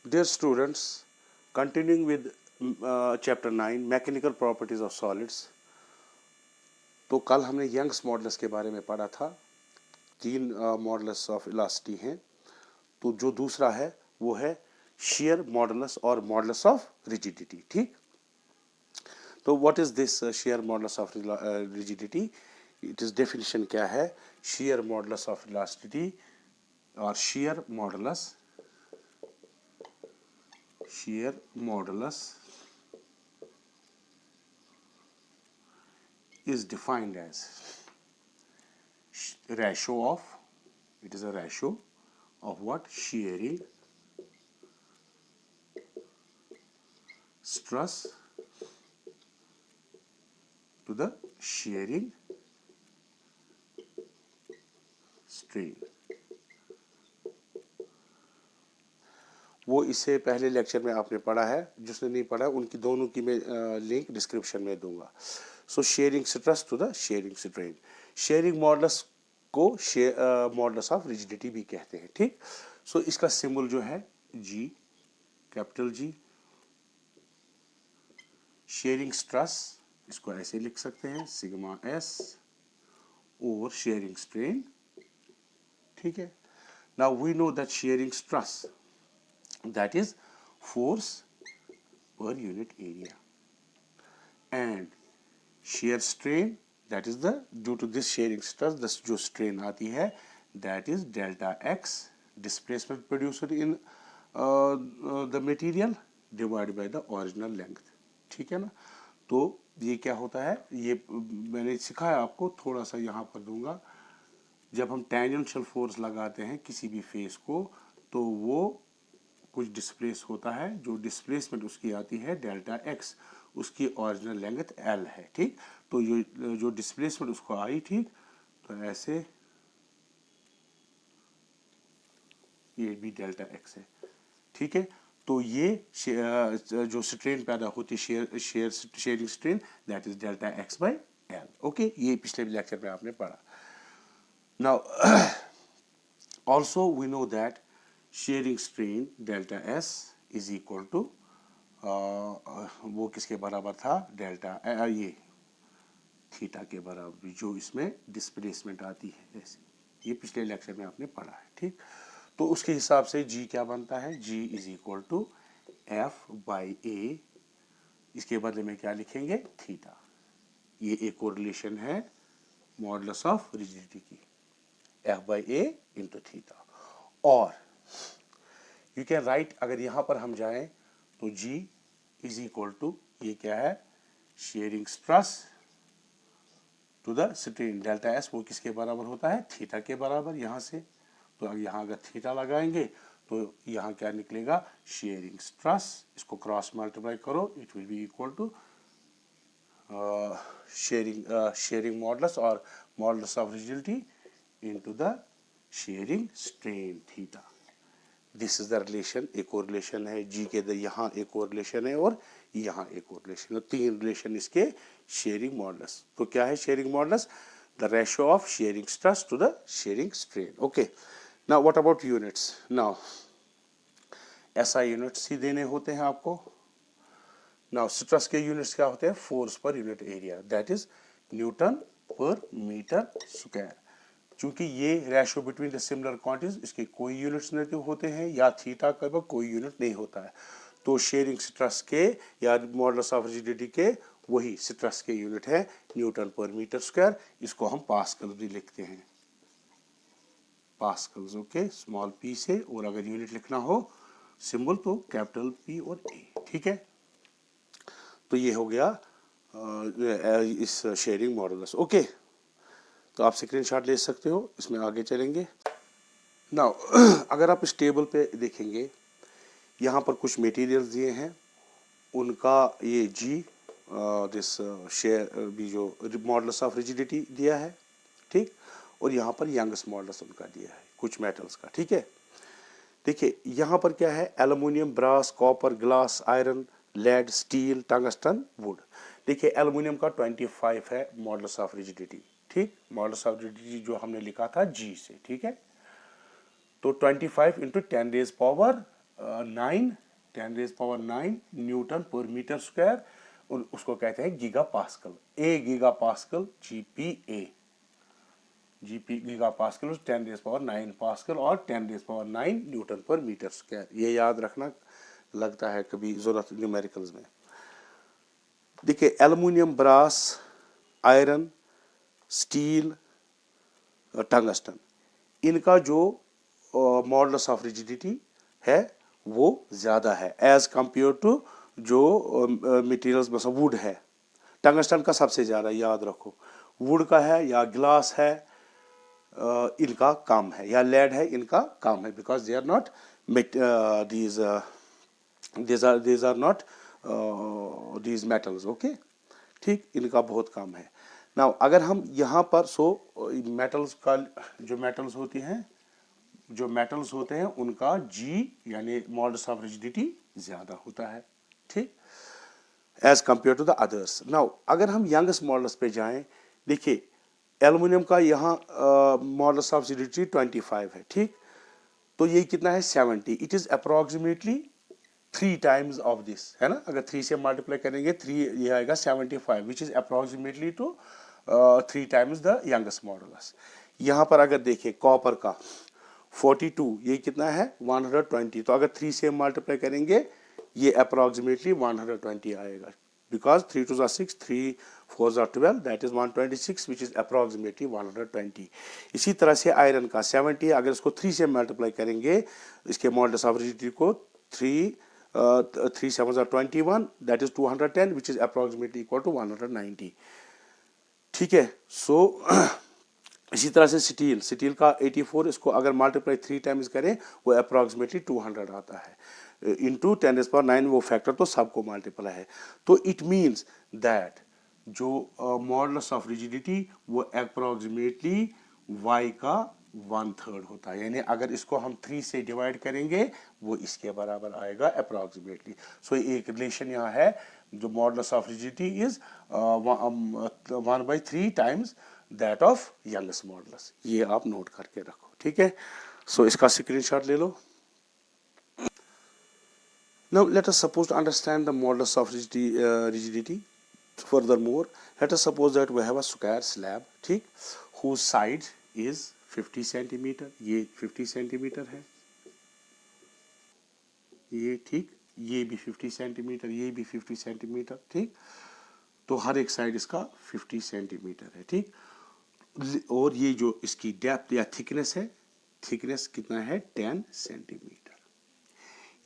Dear students, continuing with chapter 9 mechanical properties of solids. तो कल हमने यंग्स मॉडल्स के बारे में पढ़ा था। तीन मॉडल्स ऑफ इलास्टिसिटी हैं। तो जो दूसरा है वो है शेयर मॉडल्स और मॉडल्स ऑफ रिजिडिटी। ठीक, तो what is this share models of rigidity? It is definition क्या है? शेयर मॉडल्स ऑफ इलास्टिसिटी और share modulus is defined as ratio of, it is a ratio of what? Shearing stress to the shearing strain। वो इससे पहले lecture में आपने पढ़ा है, जिसने नहीं पढ़ा उनकी दोनों की मैं लिंक डिस्क्रिप्शन में दूंगा। So shearing stress to the shearing strain. Shearing modulus को मॉडल्स ऑफ रिजिडिटी भी कहते हैं। ठीक, सो इसका सिंबल जो है G, capital G. Shearing stress इसको ऐसे लिख सकते हैं, sigma S over shearing strain. ठीक है, now we know that shearing stress, that is force per unit area, and shear strain, that is the due to this shearing stress the जो strain आती है that is delta x displacement produced in the material divided by the original length। ठीक है ना? तो ये क्या होता है, ये मैंने सिखाया आपको, थोड़ा सा यहाँ पर दूंगा। जब हम टेंजेंशियल फोर्स लगाते हैं किसी भी फेस को तो वो कुछ डिस्प्लेस होता है, जो डिस्प्लेसमेंट उसकी आती है डेल्टा एक्स, उसकी ओरिजिनल लेंथ एल है। ठीक, तो ये जो डिस्प्लेसमेंट उसको आई, ठीक, तो ऐसे ये भी डेल्टा एक्स है। ठीक है, तो ये जो स्ट्रेन पैदा होती है shearing strain, that is delta X by L. Okay, ये पिछले लेक्चर में आपने पढ़ा। Now also we know that shearing strain delta S is equal to वो किसके बराबर था? डेल्टा ये थीटा के बराबर, जो इसमें डिस्प्लेसमेंट आती है ऐसे। ये पिछले लेक्चर में आपने पढ़ा है। ठीक, तो उसके हिसाब से जी क्या बनता है? G is equal to F by A, इसके बदले में क्या लिखेंगे? थीटा। ये एक कोरिलेशन है मॉडुलस ऑफ रिजिडिटी की, F by A into theta. और यू कैन राइट, अगर यहां पर हम जाएं तो जी इज इक्वल टू, ये क्या है? Shearing stress to the strain delta S, वो किसके बराबर होता है? थीटा के बराबर। यहां से तो यहां अगर थीटा लगाएंगे तो यहां क्या निकलेगा? शेयरिंग स्ट्रेस, इसको क्रॉस मल्टीप्लाई करो, it will be equal to shearing modulus और modulus of rigidity into the shearing strain theta. This is the relation. एक और रिलेशन है जी के, यहाँ एक और रिलेशन है और यहाँ एक और रिलेशन है, तीन रिलेशन इसके शेयरिंग मॉडुलस। तो क्या है shearing modulus? The ratio of shearing stress to the shearing strain. Okay, now what about units? Now SI units ही देने होते हैं आपको। नाउ स्ट्रेस के यूनिट्स क्या होते हैं? Force per unit area, that is newton पर मीटर स्क्वायर। चूंकि ये ratio between the similar quantities, इसके कोई यूनिट्स नहीं होते हैं, या थीटा का कोई यूनिट नहीं होता है, तो शेयरिंग स्ट्रेस के या मॉडुलस ऑफ रिजिडिटी के वही स्ट्रेस के यूनिट है न्यूटन पर मीटर स्क्वायर। इसको हम पास्कल भी लिखते हैं, पास्कल्स। ओके, स्मॉल पी से, और अगर यूनिट लिखना हो सिंबल तो कैपिटल पी और ए। ठीक है, तो ये हो गया इस शेयरिंग मॉडुलस। ओके, तो आप स्क्रीनशॉट ले सकते हो, इसमें आगे चलेंगे। नाउ अगर आप इस टेबल पे देखेंगे, यहाँ पर कुछ मटेरियल्स दिए हैं, उनका ये जी दिस शेयर भी जो मॉडुलस ऑफ रिजिडिटी दिया है। ठीक, और यहाँ पर यंग्स मॉडुलस उनका दिया है कुछ मेटल्स का। ठीक है, देखिए यहाँ पर क्या है? Aluminium, brass, copper, glass, iron, lead, steel, tungsten, wood. देखिए एल्युमिनियम का 25 है मॉडुलस ऑफ रिजिडिटी। ठीक, मॉडुलस ऑफ रिजिडिटी जो हमने लिखा था जी से। ठीक है, तो 25 इंटू 10 रेज पावर 9 10⁻⁹ न्यूटन पर मीटर स्क्वायर, और उसको कहते हैं giga pascal. A giga pascal GPa, giga pascal 10⁹ पास्कल और 10⁹ न्यूटन पर मीटर स्क्वायर। ये याद रखना, लगता है कभी जरूरत न्यूमेरिकल्स में। देखिए aluminium, brass, iron, steel, tungsten, इनका जो मॉडुलस ऑफ रिजिडिटी है वो ज़्यादा है एज कंपेयर टू जो मटेरियल्स में वुड है। टंगस्टन का सबसे ज़्यादा, याद रखो, वुड का है या ग्लास है इनका कम है, या लेड है इनका कम है, because they are not these are not these metals, okay ठीक, इनका बहुत कम है। नाउ अगर हम यहाँ पर मेटल्स का जो मेटल्स होती हैं, जो मेटल्स होते हैं उनका G यानी मॉडुलस ऑफ रिजिडिटी ज़्यादा होता है, ठीक, as compare to the others. Now अगर हम यंगस्ट मॉडुलस पे जाएं, देखिए एल्युमिनियम का यहाँ मॉडुलस ऑफ रिजिडिटी 25 है, ठीक, तो ये कितना है 70। It is approximately 3 times of this, है ना, अगर 3 से मल्टीप्लाई करेंगे 3 ये आएगा 75, which is approximately to 3 times the youngest modulus. यहाँ पर अगर देखें कॉपर का 42, ये कितना है 120, तो अगर 3 से मल्टीप्लाई करेंगे ये अप्रॉक्सीमेटली 120 आएगा, because 3 2 6, 3 4 12, that is 126, which is approximately 120। इसी तरह से आयरन का 70, अगर इसको 3 से मल्टीप्लाई करेंगे इसके मॉडुलस ऑफ रिजिडिटी को 3 7 21, that is 210, which is approximately equal to 190, ठीक है। सो इसी तरह से स्टील का 84, इसको अगर मल्टीप्लाई 3 टाइम्स करें वो अप्रॉक्सीमेटली 200 आता है, इंटू 10⁹ वो फैक्टर तो सबको मल्टीप्लाई है। तो इट मीन्स दैट जो मॉडुलस ऑफ रिजिडिटी वो अप्रॉक्सीमेटली y का 1/3 होता है, यानी अगर इसको हम 3 से डिवाइड करेंगे वो इसके बराबर आएगा अप्रॉक्सीमेटली। सो एक रिलेशन यहाँ है, जो modulus of rigidity is 1/3 times that of youngest modulus. ये आप नोट करके रखो, ठीक है। सो इसका स्क्रीनशॉट ले लो। Now let us suppose to understand the modulus of rigidity. Furthermore, let us suppose that we have a square slab, ठीक, whose side is 50 centimetre, ये 50 सेंटीमीटर है, ये ठीक, ये भी 50 सेंटीमीटर, ये भी 50 सेंटीमीटर, ठीक, तो हर एक साइड इसका 50 सेंटीमीटर है, ठीक, और ये जो इसकी डेप्थ या थिकनेस है, थिकनेस कितना है 10 सेंटीमीटर।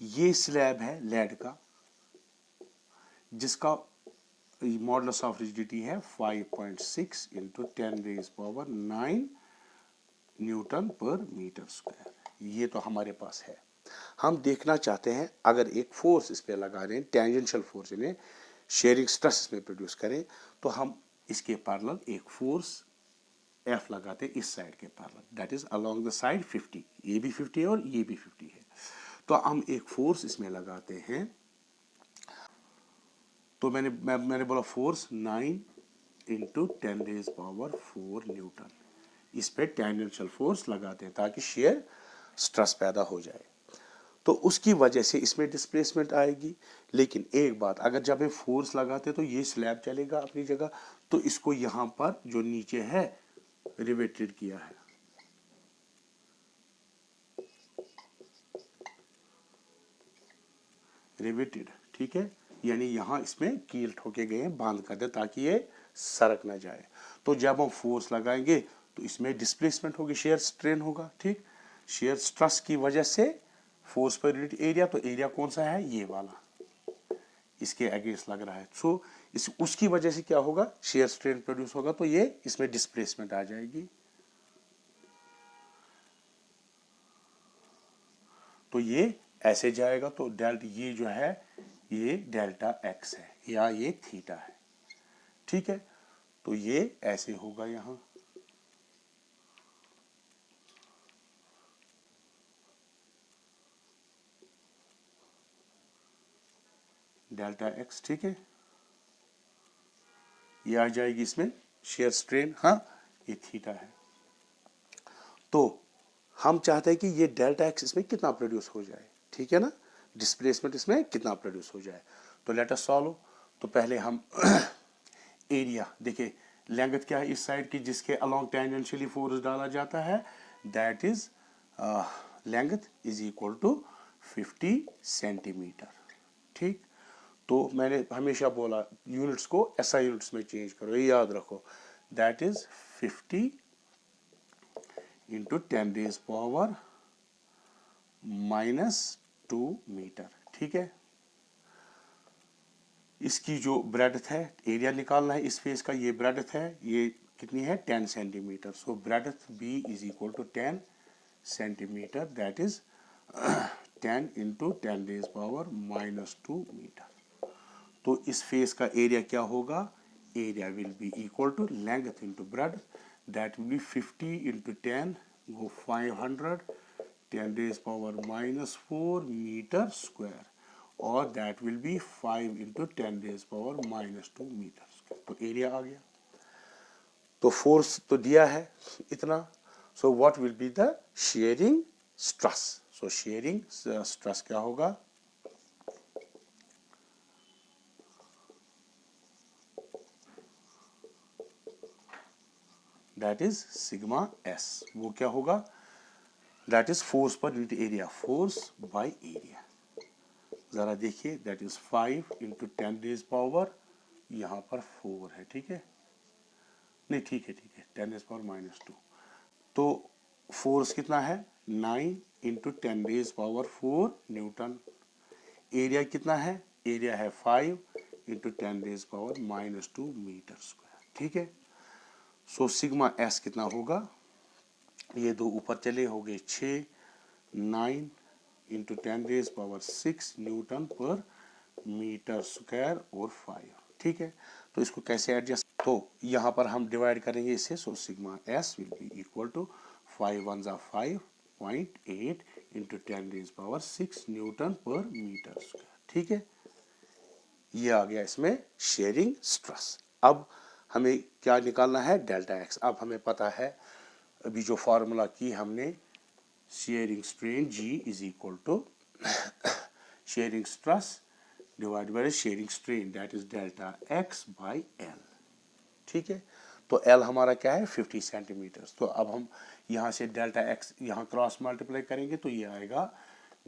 ये स्लैब है लेड का जिसका मॉडुलस ऑफ रिजिडिटी है 5.6 इंटू 10⁹ न्यूटन पर मीटर स्क्वायर। ये तो हमारे पास है। हम देखना चाहते हैं अगर एक फोर्स इस पे लगा दें, टेंजेंशियल फोर्स, इन्हें शेयरिंग स्ट्रेस इसमें प्रोड्यूस करें, तो हम इसके पैरेलल एक फोर्स F लगाते हैं इस साइड के parallel, that is along the side 50, ये भी 50 है और ये भी 50 है, तो हम एक फोर्स इसमें लगाते हैं। तो मैंने बोला फोर्स 9 इंटू 10⁴ न्यूटन, इस पे टेंजेंशियल फोर्स लगाते हैं ताकि शेयर स्ट्रेस पैदा हो जाए, तो उसकी वजह से इसमें डिस्प्लेसमेंट आएगी। लेकिन एक बात, अगर जब ये फोर्स लगाते तो ये स्लैब चलेगा अपनी जगह, तो इसको यहाँ पर जो नीचे है रिवेटेड किया है, रिवेटेड, ठीक है, यानी यहाँ इसमें कील ठोके गए हैं, बांध कर दे ताकि ये सरक ना जाए। तो जब हम फोर्स लगाएंगे तो इसमें डिस्प्लेसमेंट होगी, शेयर स्ट्रेन होगा, ठीक, शेयर स्ट्रेस की वजह से फोर्स पर यूनिट एरिया, तो एरिया कौन सा है ये वाला, इसके अगेंस्ट लग रहा है, सो इस उसकी वजह से क्या होगा, शेयर स्ट्रेन प्रोड्यूस होगा, तो ये इसमें डिस्प्लेसमेंट आ जाएगी, तो ये ऐसे जाएगा, तो डेल्टा ये जो है ये डेल्टा x है या ये थीटा है, ठीक है, तो ये ऐसे होगा यहां, डेल्टा x, ठीक है, ये आ जाएगी इसमें शेयर स्ट्रेन, हाँ ये थीटा है। तो हम चाहते हैं कि ये डेल्टा x इसमें कितना प्रोड्यूस हो जाए, ठीक है ना, डिस्प्लेसमेंट इसमें कितना प्रोड्यूस हो जाए। तो लेट अस सॉल्व। तो पहले हम एरिया देखिए, लेंथ क्या है इस साइड की जिसके अलोंग टेंजेंशियली फोर्स डाला जाता है, that is length is equal to 50 centimetre. ठीक, तो मैंने हमेशा बोला यूनिट्स को एसआई यूनिट्स में चेंज करो, ये याद रखो, that is 50 into 10 raise power -2 metre. ठीक है, इसकी जो ब्रेडथ है, एरिया निकालना है इस फेस का, ये ब्रेडथ है, ये कितनी है 10 centimetre. So breadth B is equal to 10 centimetre, that is 10 into 10 raise power -2 metre. तो इस फेस का एरिया क्या होगा, area will be equal to length into breadth, that will be 50 into 10 go 500, 10 raised power -4 metre square, और that will be 5 into 10 raise power -2 metre square. तो area आ गया। तो फोर्स तो दिया है इतना, so what will be the shearing stress. So shearing stress क्या होगा, दैट इज सिग्मा एस। वो क्या होगा, that is force per unit area, force by area. जरा देखिए, that is 5 into 10 raise power, यहाँ पर 4 है, ठीक है, नहीं ठीक है 10 रेज पावर -2। तो फोर्स कितना है 9 into 10 raise power 4 newton. Area कितना है, एरिया है 5 into 10 raise power -2 metre square. ठीक है, सो सिग्मा एस कितना होगा, ये दो ऊपर चले हो गए 6, 9 इंटू 10 रेज पावर 6 न्यूटन पर मीटर स्क्वायर और 5। ठीक है, तो इसको कैसे एडजस्ट, तो यहाँ पर हम डिवाइड करेंगे इसे। So sigma S will be equal to 5 1 जा 5.8 इंटू 10 रेज पावर 6 न्यूटन पर मीटर स्क्वायर। ठीक है, ये आ गया इसमें शेयरिंग स्ट्रेस। अब हमें क्या निकालना है, डेल्टा एक्स। अब हमें पता है, अभी जो फार्मूला की हमने, shearing strain G is equal to shearing stress divide by shearing strain, that is delta X by L. ठीक है, तो एल हमारा क्या है 50 सेंटीमीटर। तो अब हम यहाँ से डेल्टा एक्स यहाँ क्रॉस मल्टीप्लाई करेंगे, तो ये आएगा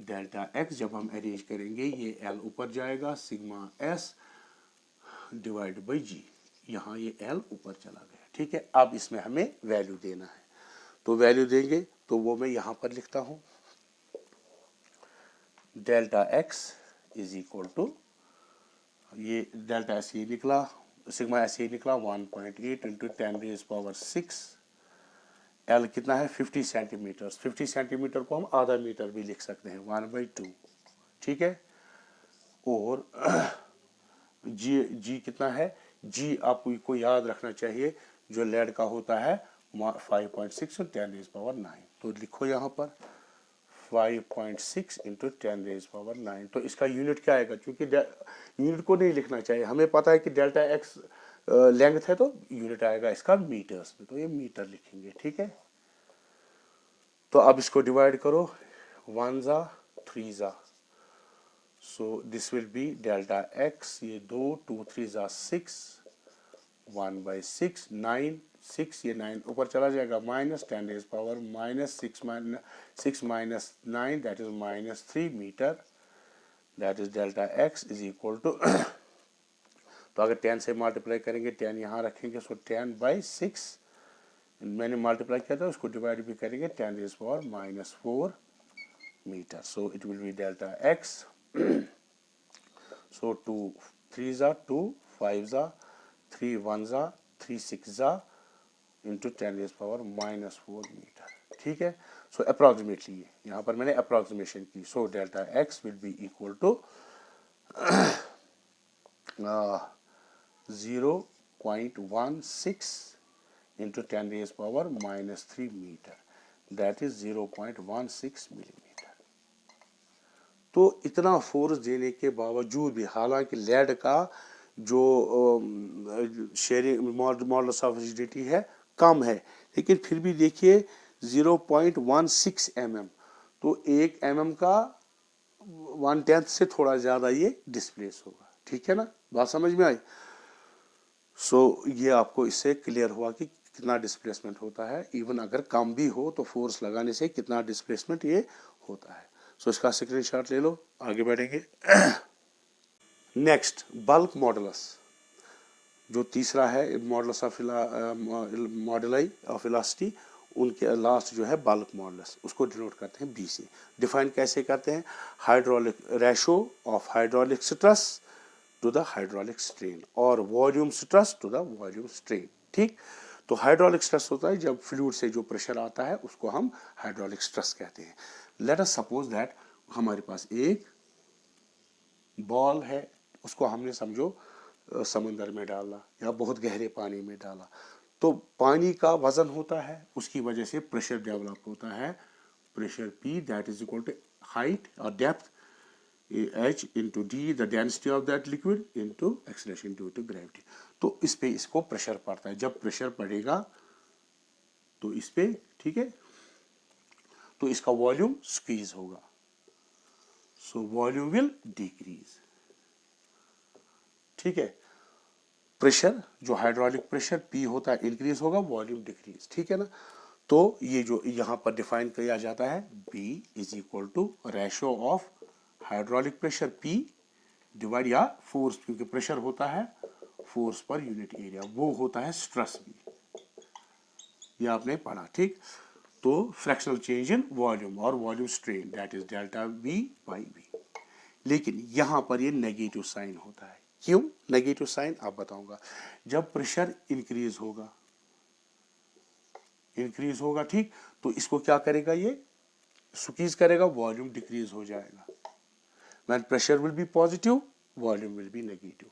डेल्टा एक्स। जब हम अरेंज करेंगे, ये एल ऊपर जाएगा, सिग्मा एस डिवाइड बाई जी, यहाँ ये एल ऊपर चला गया। ठीक है, अब इसमें हमें वैल्यू देना है, तो वैल्यू देंगे, तो वो मैं यहाँ पर लिखता हूँ, delta X is equal to, ये डेल्टा एस ये निकला, सिग्मा एस ये निकला 1.8 इंटू 10 रेज पावर 6। एल कितना है 50 सेंटीमीटर। 50 सेंटीमीटर को हम आधा मीटर भी लिख सकते हैं, 1/2। ठीक है, और जी जी कितना है, जी आपको याद रखना चाहिए, जो लेड का होता है 5.6 और 10 रेज पावर 9। तो लिखो यहाँ पर 5.6 इंटू 10 रेज पावर 9। तो इसका यूनिट क्या आएगा, क्योंकि यूनिट को नहीं लिखना चाहिए, हमें पता है कि डेल्टा एक्स लेंथ है, तो यूनिट आएगा इसका मीटर्स में, तो ये मीटर लिखेंगे। ठीक है, तो अब इसको डिवाइड करो, 1 जा 3 जा, so this will be delta x, ये 2 2 3 जा 6, 1/6 9 6, ये 9 ऊपर चला जाएगा, minus 10 raise power -6 minus 9, that is -3 metre, that is delta X is equal to तो अगर 10 से मल्टीप्लाई करेंगे, 10 यहाँ रखेंगे, सो 10/6 मैंने मल्टीप्लाई किया था, उसको डिवाइड भी करेंगे, 10 raise power -4 metre. So it will be delta X, so 2 3 जा 2, 5 जा 3, 1 जा 3, 6 जा इंटू 10 रेज पावर -4 मीटर। ठीक है, सो अप्रॉक्सीमेटली यहाँ पर मैंने अप्रॉक्सीमेशन की, so delta x will be equal to 0.16 into 10 raise power -3 metre, that is 0.16 millimetre. तो इतना फोर्स देने के बावजूद भी, हालांकि लेड का जो शेयरिंग मॉडुलस ऑफ रिजिडिटी है कम है, लेकिन फिर भी देखिए 0.16 mm, तो 1 mm का 1/10 से थोड़ा ज़्यादा ये डिस्प्लेस होगा, ठीक है ना, बात समझ में आई। सो ये आपको इससे क्लियर हुआ कि कितना डिस्प्लेसमेंट होता है, इवन अगर कम भी हो तो फोर्स लगाने से कितना डिस्प्लेसमेंट ये होता है। सो इसका स्क्रीनशॉट ले लो, आगे बढ़ेंगे। नेक्स्ट बल्क मॉडुलस, जो तीसरा है मॉडुलस ऑफ मॉडुलाई ऑफ इलास्टिसिटी, उनके लास्ट जो है बल्क मॉडुलस, उसको डिनोट करते हैं बी से। डिफाइन कैसे करते हैं, hydraulic ratio of hydraulic stress to the hydraulic strain और volume stress to the volume strain, ठीक। तो हाइड्रोलिक स्ट्रेस होता है जब फ्लूइड से जो प्रेशर आता है उसको हम हाइड्रोलिक स्ट्रेस कहते हैं। लेट अस सपोज दैट हमारे पास एक बॉल है, उसको हमने समझो समंदर में डाला या बहुत गहरे पानी में डाला, तो पानी का वजन होता है, उसकी वजह से प्रेशर डेवलप होता है, pressure P that is equal to height और depth h into D the density of that liquid into acceleration due to gravity. तो इस पे इसको प्रेशर पड़ता है, जब प्रेशर पड़ेगा तो इस पे, ठीक है, तो इसका वॉल्यूम स्क्वीज होगा, सो वॉल्यूम विल डिक्रीज, ठीक है। प्रेशर जो हाइड्रोलिक प्रेशर P होता है इंक्रीज होगा, वॉल्यूम डिक्रीज, ठीक है ना। तो ये जो यहाँ पर डिफाइन किया जाता है B is equal to ratio of hydraulic pressure P divide या फोर्स, क्योंकि प्रेशर होता है फोर्स पर यूनिट एरिया, वो होता है स्ट्रेस भी, ये आपने पढ़ा, ठीक। तो फ्रैक्शनल चेंज इन वॉल्यूम और volume strain that is delta V by V। लेकिन यहां पर ये नेगेटिव साइन होता है, क्यों नेगेटिव साइन आप बताऊंगा। जब प्रेशर इंक्रीज होगा, ठीक, तो इसको क्या करेगा, ये स्क्वीज करेगा, वॉल्यूम डिक्रीज हो जाएगा। When pressure will be positive, volume will B negative,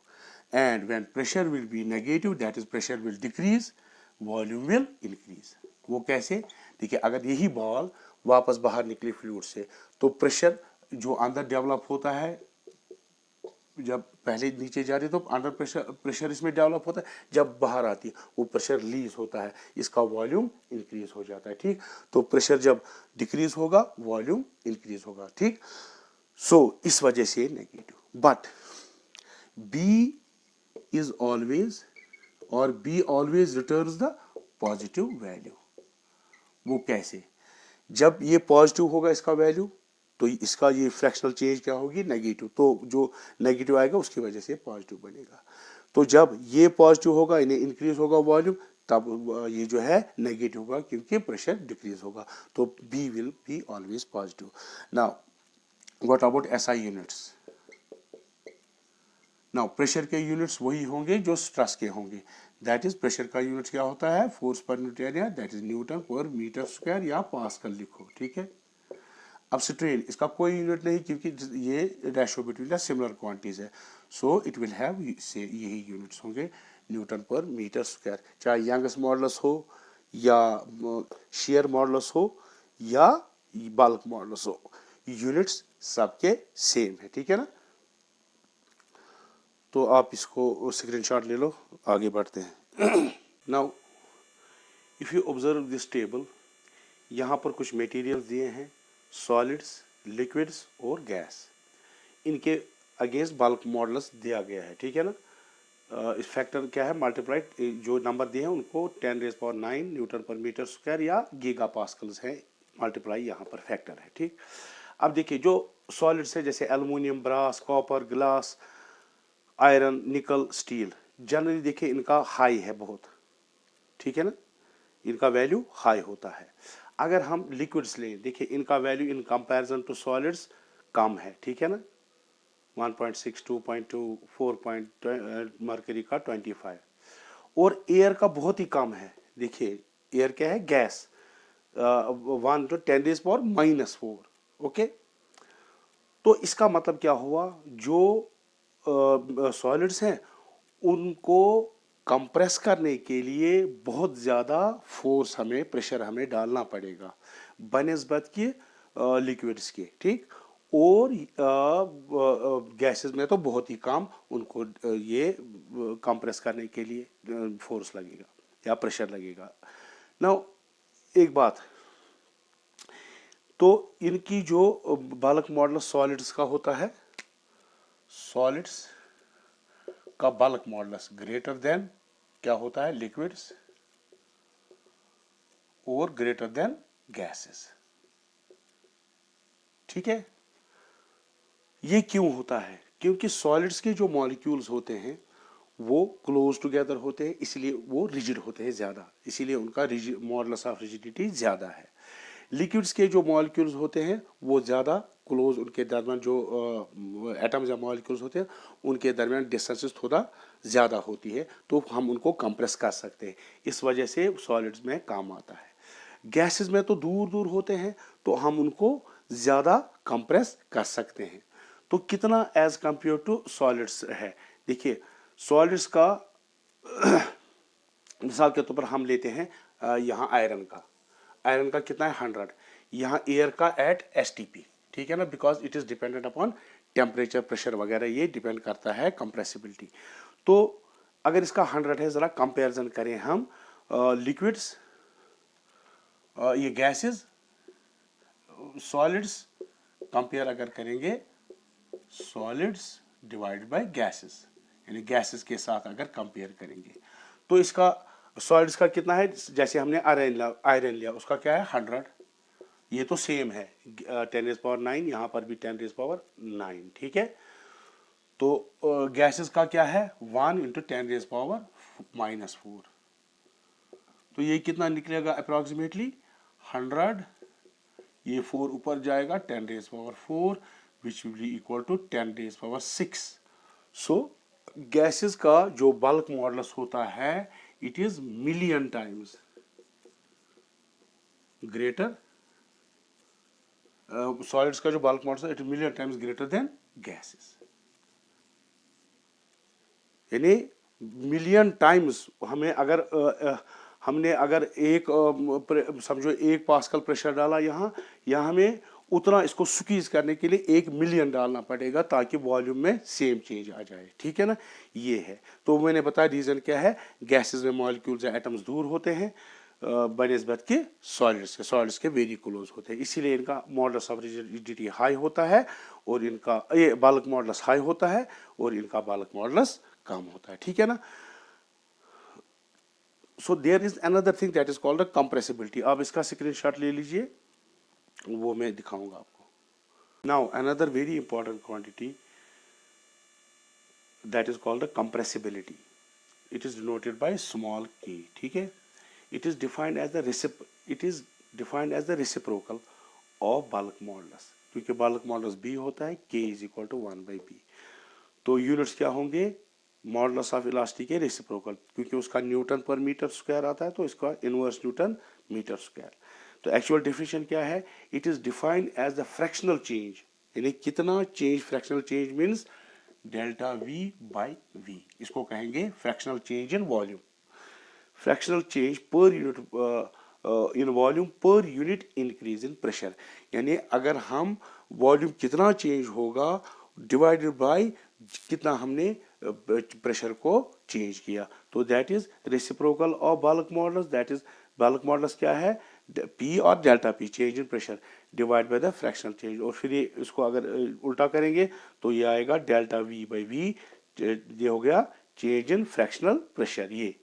and when pressure will be negative that is pressure will decrease, volume will increase. वो कैसे, देखिए, अगर यही बॉल वापस बाहर निकली फ्लूइड से, तो प्रेशर जो अंदर डेवलप होता है, जब पहले नीचे जा रही है तो अंडर प्रेशर इसमें डेवलप होता है, जब बाहर आती है वो प्रेशर रिलीज होता है, इसका वॉल्यूम इंक्रीज हो जाता है, ठीक। तो प्रेशर जब डिक्रीज होगा, वॉल्यूम इंक्रीज होगा, ठीक। सो इस वजह से negative, but B is always और B always returns the positive value. वो कैसे, जब ये पॉजिटिव होगा इसका वैल्यू, तो इसका ये फ्रैक्शनल चेंज क्या होगी, नेगेटिव, तो जो नेगेटिव आएगा उसकी वजह से पॉजिटिव बनेगा। तो जब ये पॉजिटिव होगा, इन्हें इंक्रीज होगा वॉल्यूम, तब ये जो है नेगेटिव होगा क्योंकि प्रेशर डिक्रीज होगा, तो B will be always positive. Now what about SI units, now pressure के यूनिट्स वही होंगे जो स्ट्रेस के होंगे, दैट इज प्रेशर का यूनिट क्या होता है, force per unit area, that is newton पर मीटर स्क्वायर या पास्कल लिखो, ठीक है। अब स्ट्रेन, इसका कोई यूनिट नहीं क्योंकि ये ratio between the similar quantities है, सो इट विल हैव से यही यूनिट्स होंगे, न्यूटन पर मीटर स्क्वायर, चाहे यंगस मॉडुलस हो या शेयर मॉडुलस हो या बल्क मॉडुलस हो, यूनिट्स सबके सेम है, ठीक है ना। तो आप इसको स्क्रीनशॉट ले लो, आगे बढ़ते हैं। Now if you observe this table, यहाँ पर कुछ मटेरियल दिए हैं, सॉलिड्स, लिक्विड्स और गैस, इनके अगेंस्ट बल्क मॉडुलस दिया गया है, ठीक है ना। इस फैक्टर क्या है, मल्टीप्लाइड, जो नंबर दिए हैं उनको 10⁹ न्यूटन पर मीटर स्क्वायर या गीगा पास्कल्स है, मल्टीप्लाई यहाँ पर फैक्टर है, ठीक। अब देखिए जो सॉलिड्स है जैसे aluminium, brass, copper, glass, iron, nickel, steel, generally देखिए इनका हाई है बहुत, ठीक है ना, इनका वैल्यू हाई होता है। अगर हम लिक्विड्स लें, देखिए इनका value in comparison to solids कम है, ठीक है ना, 1.6, 2.2, 4. मरकरी का 25, और एयर का बहुत ही कम है। देखिए एयर क्या है, गैस, 1 to 10⁻⁻⁴, ओके। तो इसका मतलब क्या हुआ, जो सॉलिड्स हैं उनको कंप्रेस करने के लिए बहुत ज़्यादा फोर्स हमें, प्रेशर हमें डालना पड़ेगा बनिस्बत के लिक्विड्स के, ठीक। और गैसेस में तो बहुत ही कम उनको ये कंप्रेस करने के लिए फोर्स लगेगा या प्रेशर लगेगा। नाउ एक बात, तो इनकी जो बल्क मॉडुलस सॉलिड्स का होता है, सॉलिड्स का बल्क मॉडुलस ग्रेटर देन क्या होता है, लिक्विड्स और ग्रेटर देन गैसेस। ठीक है, ये क्यों होता है? क्योंकि सॉलिड्स के जो मॉलिक्यूल्स होते हैं वो क्लोज टुगेदर होते हैं, इसलिए वो रिजिड होते हैं ज़्यादा, इसीलिए उनका मॉडुलस ऑफ रिजिडिटी ज़्यादा है। लिक्विड्स के जो मॉलिक्यूल्स होते हैं वो ज़्यादा क्लोज, उनके दरमियान जो एटम्स या मॉलिक्यूल्स होते हैं उनके दरमियान डिस्टेंसेस थोड़ा ज़्यादा होती है, तो हम उनको कंप्रेस कर सकते हैं, इस वजह से सॉलिड्स में काम आता है। गैसेस में तो दूर दूर होते हैं, तो हम उनको ज़्यादा कंप्रेस कर सकते हैं। तो कितना एज कंपेयर टू सॉलिड्स है, देखिए सॉलिड्स का मिसाल के तौर पर हम लेते हैं यहाँ आयरन का कितना है 100, यहाँ एयर का एट STP, ठीक है ना, because it is dependent upon temperature, pressure वगैरह, ये डिपेंड करता है कंप्रेसिबिलिटी। तो अगर इसका 100 है, ज़रा कंपेरिजन करें हम लिक्विड्स, ये गैसेस, सॉलिड्स, कंपेयर अगर करेंगे सॉलिड्स डिवाइड बाय गैसेस, यानी गैसेस के साथ अगर कंपेयर करेंगे तो इसका सॉलिड्स का कितना है, जैसे हमने आयरन लिया उसका क्या है 100, ये तो सेम है 10⁻⁹, यहाँ पर भी 10⁻⁹, ठीक है। तो गैसेस का क्या है 1 × 10⁻⁻⁴, तो ये कितना निकलेगा अप्रॉक्सीमेटली 100, ये 4 ऊपर जाएगा 10⁻⁴, which will be equal to 10⁻⁶। So gases का जो बल्क मॉडुलस होता है it is million times greater, solids का जो bulk modulus it is million times greater than gases, यानी मिलियन टाइम्स हमें अगर हमने अगर एक समझो 1 पास्कल प्रेशर डाला यहाँ हमें उतना इसको स्क्वीज करने के लिए 1 मिलियन डालना पड़ेगा ताकि वॉल्यूम में सेम चेंज आ जाए, ठीक है ना, ये है। तो मैंने बताया रीज़न क्या है, गैसेस में मॉलिक्यूल्स या एटम्स दूर होते हैं बनिस्बत के सॉलिड्स के वेरी क्लोज होते हैं, इसीलिए इनका मॉडुलस ऑफ रिजिडिटी हाई होता है और इनका ये बल्क मॉडुलस हाई होता है और इनका बल्क मॉडुलस कम होता है, ठीक है ना। So there is another thing that is called compressibility. आप इसका स्क्रीनशॉट ले लीजिए, वो मैं दिखाऊंगा आपको। Now another very important quantity that is called compressibility, it is denoted by small k, ठीक है। It is defined as the reciprocal of bulk modulus, क्योंकि बल्क मॉडुलस b होता है, k is equal to 1/b। तो units क्या होंगे, modulus of elastic के reciprocal, क्योंकि उसका न्यूटन पर मीटर स्क्वायर आता है तो इसका इनवर्स न्यूटन मीटर स्क्वायर। तो एक्चुअल डेफिनेशन क्या है, it is defined as the fractional change, यानी कितना change, fractional change means delta V/V, इसको कहेंगे fractional change in volume, fractional change per unit in volume per unit increase in pressure, यानी अगर हम वॉल्यूम कितना चेंज होगा डिवाइडेड बाय कितना हमने प्रेशर को चेंज किया, तो that is reciprocal of bulk modulus, that is bulk modulus क्या है P और delta P change in pressure divide by the fractional change, और फिर ये इसको अगर उल्टा करेंगे तो ये आएगा डेल्टा V/V, ये हो गया चेंज इन फ्रैक्शनल प्रेशर, ये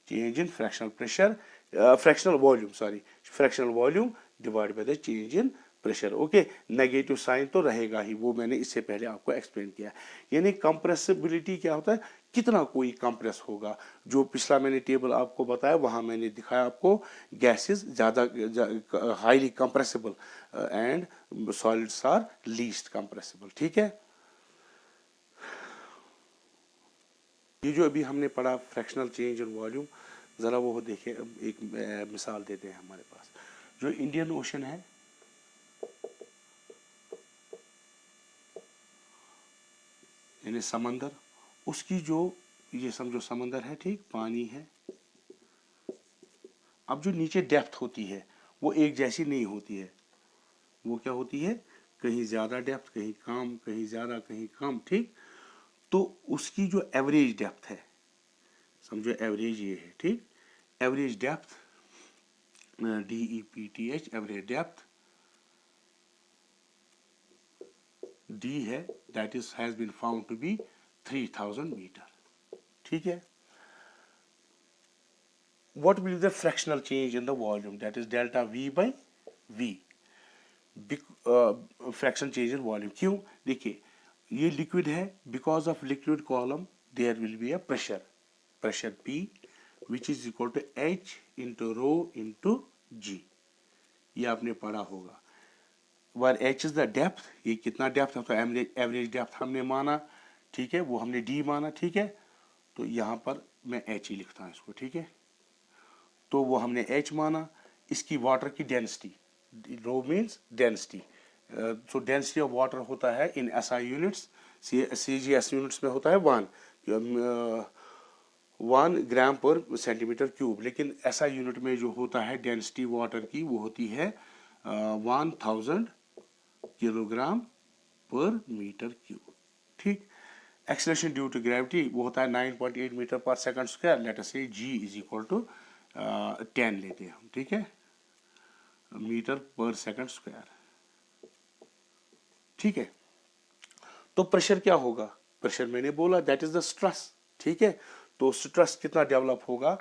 change in fractional pressure, fractional volume, sorry fractional volume divide by the change in pressure. Okay, negative sign तो रहेगा ही, वो मैंने इससे पहले आपको एक्सप्लेन किया। यानी कंप्रेसिबिलिटी क्या होता है, कितना कोई कंप्रेस होगा, जो पिछला मैंने टेबल आपको बताया वहाँ मैंने दिखाया आपको गैसेस ज़्यादा highly compressible and solids are least compressible, ठीक है। ये जो अभी हमने पढ़ा फ्रैक्शनल चेंज इन वॉल्यूम, ज़रा वो देखें, एक मिसाल देते हैं हमारे पास, जो इंडियन ओशन है, यानी समंदर, उसकी जो ये समझो समंदर है, ठीक, पानी है, अब जो नीचे डेप्थ होती है वो एक जैसी नहीं होती है, वो क्या होती है, कहीं ज़्यादा डेप्थ, कहीं कम, कहीं ज़्यादा कहीं कम, ठीक। तो उसकी जो एवरेज डेप्थ है, समझो एवरेज ये है, ठीक, average depth DEPTH, average depth D है that is has been found to be 3000 metre. ठीक है, what will be the fractional change in the volume, that is delta V by V, fraction change in volume. क्यों? देखिए ये liquid है, because of liquid column there will be a pressure, pressure P which is equal to H into rho into G, ये आपने पढ़ा होगा। Where H is the depth, ये कितना डेप्थ है, तो एवरेज डेप्थ हमने माना, ठीक है, वो हमने D माना, ठीक है, तो यहाँ पर मैं H ही लिखता हूँ इसको, ठीक है, तो वो हमने H माना। इसकी वाटर की density, rho means density, so density of water होता है in SI units, CGS units में होता है 1 ग्राम पर सेंटीमीटर क्यूब, लेकिन SI यूनिट में जो होता है डेंसिटी वाटर की वो होती है 1000 किलोग्राम पर मीटर क्यूब। ठीक, एक्सेलरेशन ड्यू टू ग्रेविटी वो होता है 9.8 मीटर पर सेकंड स्क्वायर, लेट अस से G इज इक्वल टू 10 लेते हैं हम, ठीक है, मीटर पर सेकंड स्क्वायर। ठीक है, तो प्रेशर क्या होगा? प्रेशर मैंने बोला दैट इज द स्ट्रेस, ठीक है, तो स्ट्रेस कितना डेवलप होगा?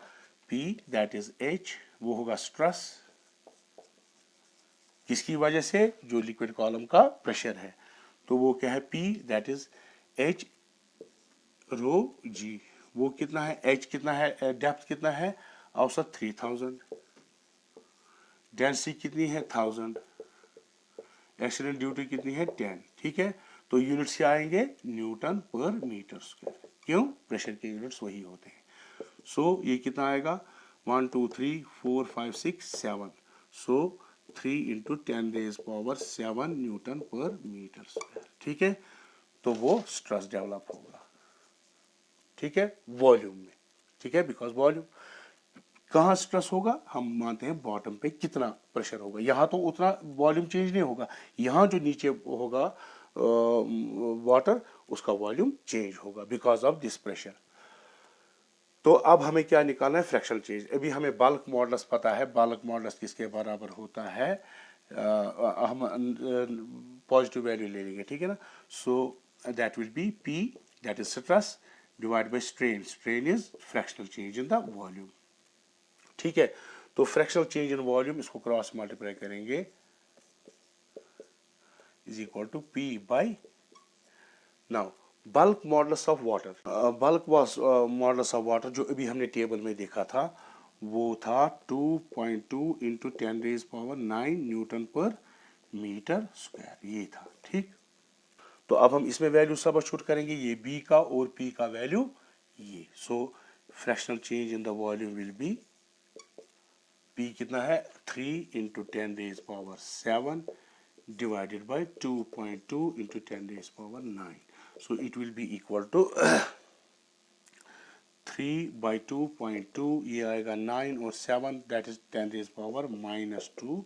P दैट इज H, वो होगा स्ट्रेस किसकी वजह से? जो लिक्विड कॉलम का प्रेशर है, तो वो क्या है? P that is H rho G, वो कितना है? H कितना है? डेप्थ कितना है? औसत 3000, डेंसिटी कितनी है? 1000, एक्सीडेंट ड्यूटी कितनी है? 10, ठीक है, तो यूनिट्स क्या आएंगे? न्यूटन पर मीटर स्क्वायर। क्यों? प्रेशर के यूनिट्स वही होते हैं। सो ये कितना आएगा? 1 2 3 4 5 6 7, सो 3 इंटू 10 रेज पावर 7 न्यूटन पर मीटर स्क्वायर। ठीक है, तो वो स्ट्रेस डेवलप होगा, ठीक है, वॉल्यूम में, ठीक है, बिकॉज वॉल्यूम कहाँ स्ट्रेस होगा? हम मानते हैं बॉटम पे कितना प्रेशर होगा, यहाँ तो उतना वॉल्यूम चेंज नहीं होगा, यहाँ जो नीचे होगा वाटर, उसका वॉल्यूम चेंज होगा बिकॉज ऑफ दिस प्रेशर। तो अब हमें क्या निकालना है? Fractional change. अभी हमें बल्क मॉडुलस पता है, बल्क मॉडुलस किसके बराबर होता है? हम पॉजिटिव वैल्यू ले लेंगे, ठीक है ना, so that will be P that is stress divide by strain, strain is fractional change in the volume. ठीक है, तो फ्रैक्शनल चेंज इन वॉल्यूम, इसको क्रॉस मल्टीप्लाई करेंगे, is equal to P by, now bulk modulus of water, bulk modulus of water जो अभी हमने table में देखा था वो था 2.2 इंटू 10 रेज पावर 9 न्यूटन पर मीटर स्क्वायर, ये था। ठीक, तो अब हम इसमें वैल्यू सबस्टिट्यूट करेंगे, ये B का और P का वैल्यू ये, so fractional change in the volume will be, P कितना है? 3 into 10 raise power 7 divided by 2.2 into 10 raised power 9, so it will be equal to 3 by 2.2, ये आएगा 9 और 7 that is 10 raised power minus 2,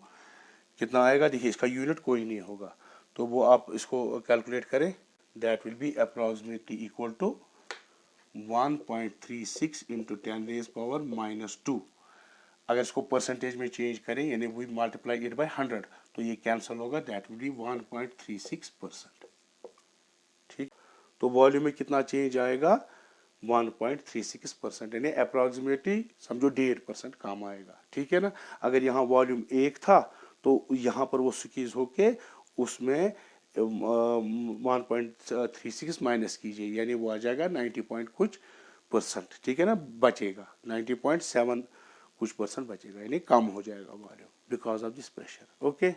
कितना आएगा? देखिए इसका यूनिट कोई नहीं होगा, तो वो आप इसको कैलकुलेट करें, that will be approximately equal to 1.36 into 10 raised power minus 2। अगर इसको परसेंटेज में चेंज करें, यानी वी मल्टीप्लाई इट बाय 100, तो ये कैंसिल होगा, दैट विल बी 1.36%। ठीक, तो वॉल्यूम में कितना चेंज आएगा? 1.36%, यानी अप्रॉक्सीमेटली समझो 1.5% कम आएगा। ठीक है ना, अगर यहाँ वॉल्यूम 1 था तो यहाँ पर वो स्क्वीज होके उसमें 1.36 माइनस कीजिए, यानी वो आ जाएगा 90 पॉइंट कुछ %। ठीक है ना, बचेगा 90.7 कुछ % बचेगा, यानी कम हो जाएगा volume because of this pressure. Okay.